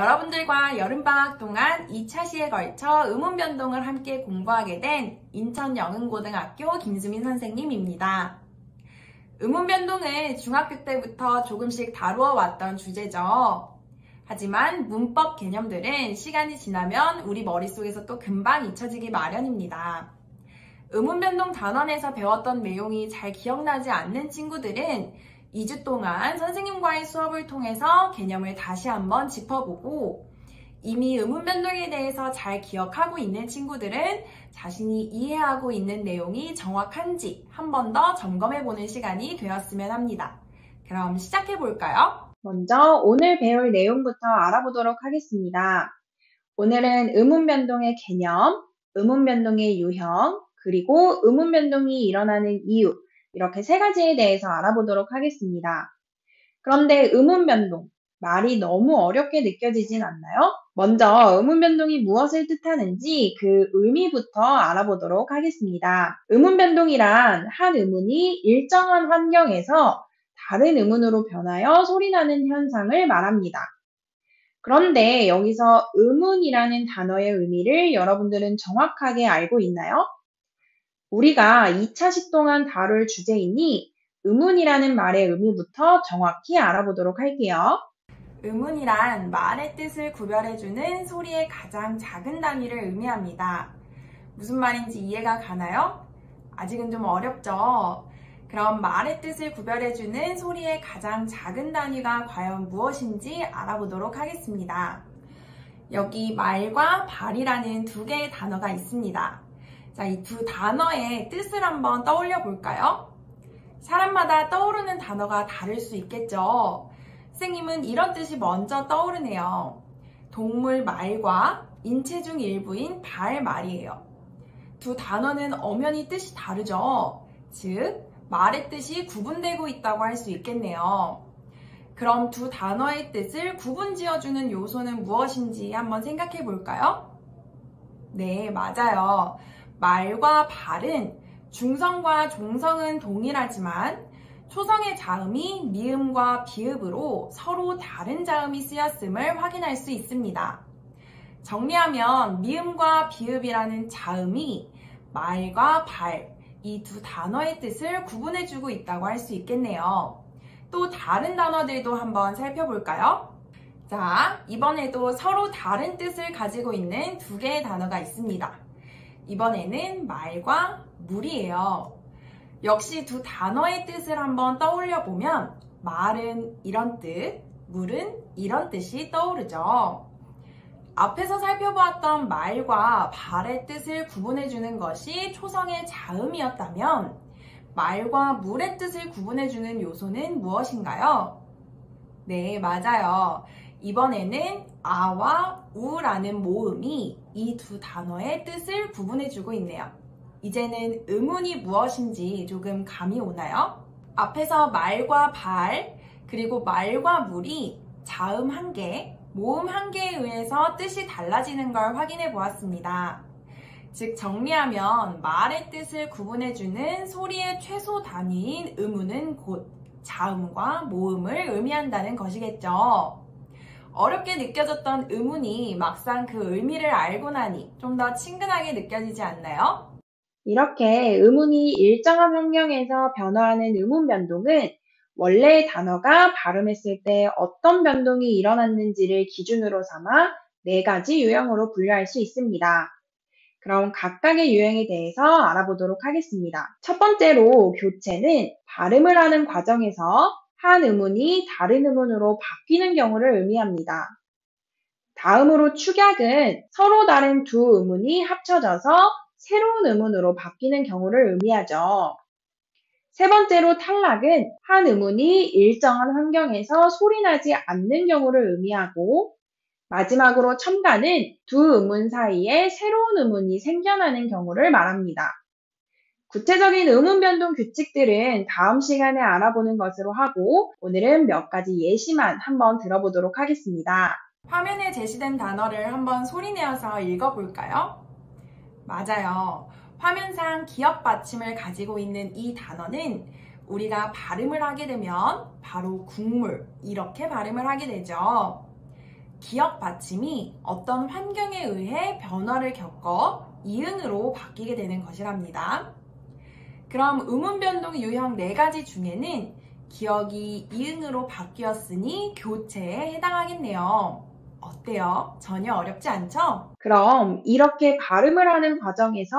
여러분들과 여름방학 동안 2차 시에 걸쳐 음운변동을 함께 공부하게 된 인천영흥고등학교 김수민 선생님입니다. 음운변동은 중학교 때부터 조금씩 다루어 왔던 주제죠. 하지만 문법 개념들은 시간이 지나면 우리 머릿속에서 또 금방 잊혀지기 마련입니다. 음운변동 단원에서 배웠던 내용이 잘 기억나지 않는 친구들은 2주 동안 선생님과의 수업을 통해서 개념을 다시 한번 짚어보고 이미 음운변동에 대해서 잘 기억하고 있는 친구들은 자신이 이해하고 있는 내용이 정확한지 한 번 더 점검해보는 시간이 되었으면 합니다. 그럼 시작해볼까요? 먼저 오늘 배울 내용부터 알아보도록 하겠습니다. 오늘은 음운변동의 개념, 음운변동의 유형, 그리고 음운변동이 일어나는 이유, 이렇게 세 가지에 대해서 알아보도록 하겠습니다. 그런데 음운변동, 말이 너무 어렵게 느껴지진 않나요? 먼저 음운변동이 무엇을 뜻하는지 그 의미부터 알아보도록 하겠습니다. 음운변동이란 한 음운이 일정한 환경에서 다른 음운으로 변하여 소리나는 현상을 말합니다. 그런데 여기서 음운이라는 단어의 의미를 여러분들은 정확하게 알고 있나요? 우리가 2차시 동안 다룰 주제이니 음운이라는 말의 의미부터 정확히 알아보도록 할게요. 음운이란 말의 뜻을 구별해주는 소리의 가장 작은 단위를 의미합니다. 무슨 말인지 이해가 가나요? 아직은 좀 어렵죠? 그럼 말의 뜻을 구별해주는 소리의 가장 작은 단위가 과연 무엇인지 알아보도록 하겠습니다. 여기 말과 발이라는 두 개의 단어가 있습니다. 자, 이 두 단어의 뜻을 한번 떠올려 볼까요? 사람마다 떠오르는 단어가 다를 수 있겠죠. 선생님은 이런 뜻이 먼저 떠오르네요. 동물 말과 인체 중 일부인 발 말이에요. 두 단어는 엄연히 뜻이 다르죠. 즉, 말의 뜻이 구분되고 있다고 할 수 있겠네요. 그럼 두 단어의 뜻을 구분지어주는 요소는 무엇인지 한번 생각해 볼까요? 네, 맞아요. 말과 발은 중성과 종성은 동일하지만 초성의 자음이 미음과 비읍으로 서로 다른 자음이 쓰였음을 확인할 수 있습니다. 정리하면 미음과 비읍이라는 자음이 말과 발, 이 두 단어의 뜻을 구분해주고 있다고 할 수 있겠네요. 또 다른 단어들도 한번 살펴볼까요? 자, 이번에도 서로 다른 뜻을 가지고 있는 두 개의 단어가 있습니다. 이번에는 말과 물이에요. 역시 두 단어의 뜻을 한번 떠올려 보면 말은 이런 뜻, 물은 이런 뜻이 떠오르죠. 앞에서 살펴보았던 말과 발의 뜻을 구분해주는 것이 초성의 자음이었다면 말과 물의 뜻을 구분해주는 요소는 무엇인가요? 네, 맞아요. 이번에는 아와 우라는 모음이 이 두 단어의 뜻을 구분해주고 있네요. 이제는 음운이 무엇인지 조금 감이 오나요? 앞에서 말과 발, 그리고 말과 물이 자음 한 개, 모음 한 개에 의해서 뜻이 달라지는 걸 확인해 보았습니다. 즉 정리하면 말의 뜻을 구분해주는 소리의 최소 단위인 음운은 곧 자음과 모음을 의미한다는 것이겠죠. 어렵게 느껴졌던 음운이 막상 그 의미를 알고 나니 좀 더 친근하게 느껴지지 않나요? 이렇게 음운이 일정한 환경에서 변화하는 음운변동은 원래의 단어가 발음했을 때 어떤 변동이 일어났는지를 기준으로 삼아 네 가지 유형으로 분류할 수 있습니다. 그럼 각각의 유형에 대해서 알아보도록 하겠습니다. 첫 번째로 교체는 발음을 하는 과정에서 한 음운이 다른 음운으로 바뀌는 경우를 의미합니다. 다음으로 축약은 서로 다른 두 음운이 합쳐져서 새로운 음운으로 바뀌는 경우를 의미하죠. 세 번째로 탈락은 한 음운이 일정한 환경에서 소리나지 않는 경우를 의미하고 마지막으로 첨가는 두 음운 사이에 새로운 음운이 생겨나는 경우를 말합니다. 구체적인 음운변동 규칙들은 다음 시간에 알아보는 것으로 하고 오늘은 몇 가지 예시만 한번 들어보도록 하겠습니다. 화면에 제시된 단어를 한번 소리내어서 읽어볼까요? 맞아요. 화면상 기역 받침을 가지고 있는 이 단어는 우리가 발음을 하게 되면 바로 국물, 이렇게 발음을 하게 되죠. 기역 받침이 어떤 환경에 의해 변화를 겪어 이응으로 바뀌게 되는 것이랍니다. 그럼 의문 변동 유형 4가지 중에는 기역이 이응으로 바뀌었으니 교체에 해당하겠네요. 어때요? 전혀 어렵지 않죠? 그럼 이렇게 발음을 하는 과정에서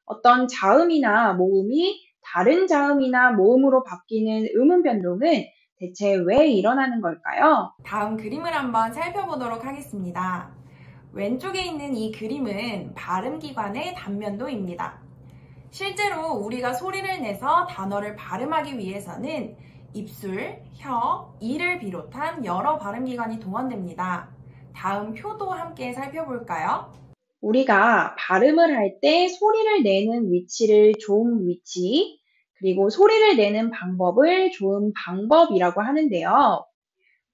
어떤 자음이나 모음이 다른 자음이나 모음으로 바뀌는 의문 변동은 대체 왜 일어나는 걸까요? 다음 그림을 한번 살펴보도록 하겠습니다. 왼쪽에 있는 이 그림은 발음기관의 단면도입니다. 실제로 우리가 소리를 내서 단어를 발음하기 위해서는 입술, 혀, 이를 비롯한 여러 발음기관이 동원됩니다. 다음 표도 함께 살펴볼까요? 우리가 발음을 할 때 소리를 내는 위치를 조음 위치, 그리고 소리를 내는 방법을 조음 방법이라고 하는데요.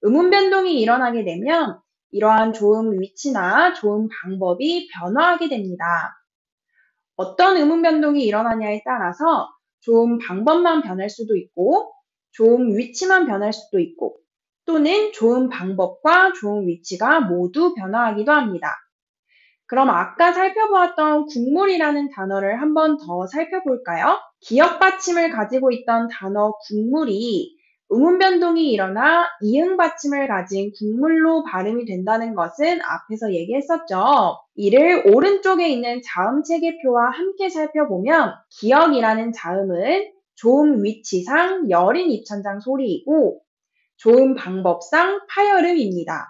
음운 변동이 일어나게 되면 이러한 조음 위치나 조음 방법이 변화하게 됩니다. 어떤 음운 변동이 일어나냐에 따라서 조음 방법만 변할 수도 있고, 조음 위치만 변할 수도 있고, 또는 조음 방법과 조음 위치가 모두 변화하기도 합니다. 그럼 아까 살펴보았던 국물이라는 단어를 한 번 더 살펴볼까요? 기역 받침을 가지고 있던 단어 국물이 음운 변동이 일어나 이응 받침을 가진 국물로 발음이 된다는 것은 앞에서 얘기했었죠. 이를 오른쪽에 있는 자음 체계표와 함께 살펴보면 기역이라는 자음은 조음 위치상 여린 입천장 소리이고 조음 방법상 파열음입니다.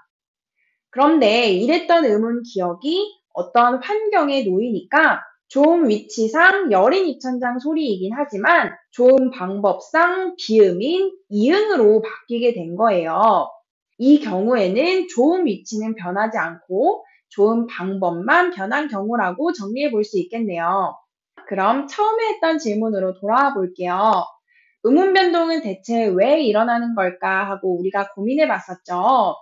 그런데 이랬던 음운 기역이 어떤 환경에 놓이니까 조음 위치상 여린 입천장 소리이긴 하지만 조음 방법상 비음인 이응으로 바뀌게 된 거예요. 이 경우에는 조음 위치는 변하지 않고 조음 방법만 변한 경우라고 정리해 볼 수 있겠네요. 그럼 처음에 했던 질문으로 돌아와 볼게요. 음운 변동은 대체 왜 일어나는 걸까 하고 우리가 고민해 봤었죠.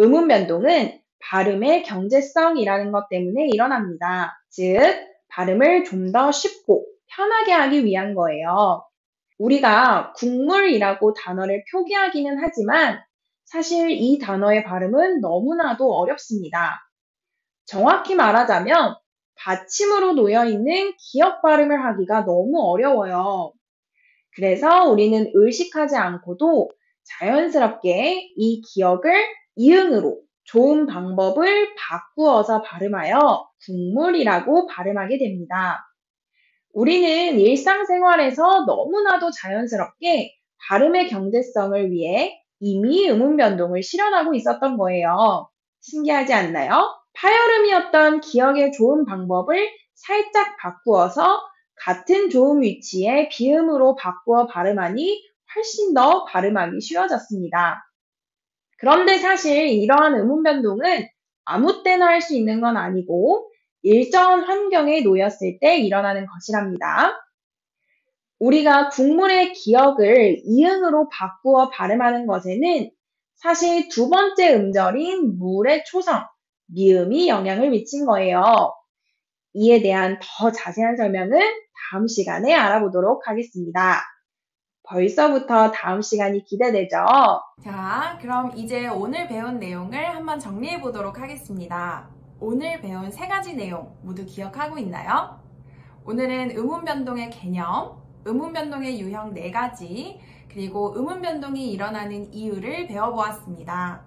음운 변동은 발음의 경제성이라는 것 때문에 일어납니다. 즉, 발음을 좀 더 쉽고 편하게 하기 위한 거예요. 우리가 국물이라고 단어를 표기하기는 하지만 사실 이 단어의 발음은 너무나도 어렵습니다. 정확히 말하자면 받침으로 놓여있는 기역 발음을 하기가 너무 어려워요. 그래서 우리는 의식하지 않고도 자연스럽게 이 기역을 이응으로 좋은 방법을 바꾸어서 발음하여 국물이라고 발음하게 됩니다. 우리는 일상생활에서 너무나도 자연스럽게 발음의 경제성을 위해 이미 음운 변동을 실현하고 있었던 거예요. 신기하지 않나요? 파열음이었던 기억의 좋은 방법을 살짝 바꾸어서 같은 조음 위치에 비음으로 바꾸어 발음하니 훨씬 더 발음하기 쉬워졌습니다. 그런데 사실 이러한 음운 변동은 아무 때나 할 수 있는 건 아니고 일정한 환경에 놓였을 때 일어나는 것이랍니다. 우리가 국물의 기역을 이응으로 바꾸어 발음하는 것에는 사실 두 번째 음절인 물의 초성, 미음이 영향을 미친 거예요. 이에 대한 더 자세한 설명은 다음 시간에 알아보도록 하겠습니다. 벌써부터 다음 시간이 기대되죠? 자, 그럼 이제 오늘 배운 내용을 한번 정리해 보도록 하겠습니다. 오늘 배운 3가지 내용 모두 기억하고 있나요? 오늘은 음운 변동의 개념, 음운 변동의 유형 4가지, 그리고 음운 변동이 일어나는 이유를 배워보았습니다.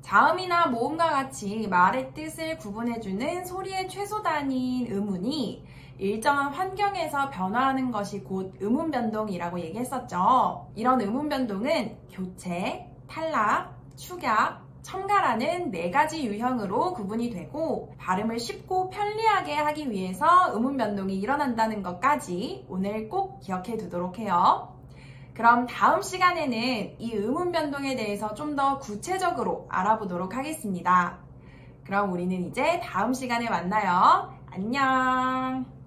자음이나 모음과 같이 말의 뜻을 구분해주는 소리의 최소 단위인 음운이 일정한 환경에서 변화하는 것이 곧 음운 변동이라고 얘기했었죠. 이런 음운 변동은 교체, 탈락, 축약, 첨가라는 4가지 유형으로 구분이 되고 발음을 쉽고 편리하게 하기 위해서 음운 변동이 일어난다는 것까지 오늘 꼭 기억해 두도록 해요. 그럼 다음 시간에는 이 음운 변동에 대해서 좀 더 구체적으로 알아보도록 하겠습니다. 그럼 우리는 이제 다음 시간에 만나요. 안녕!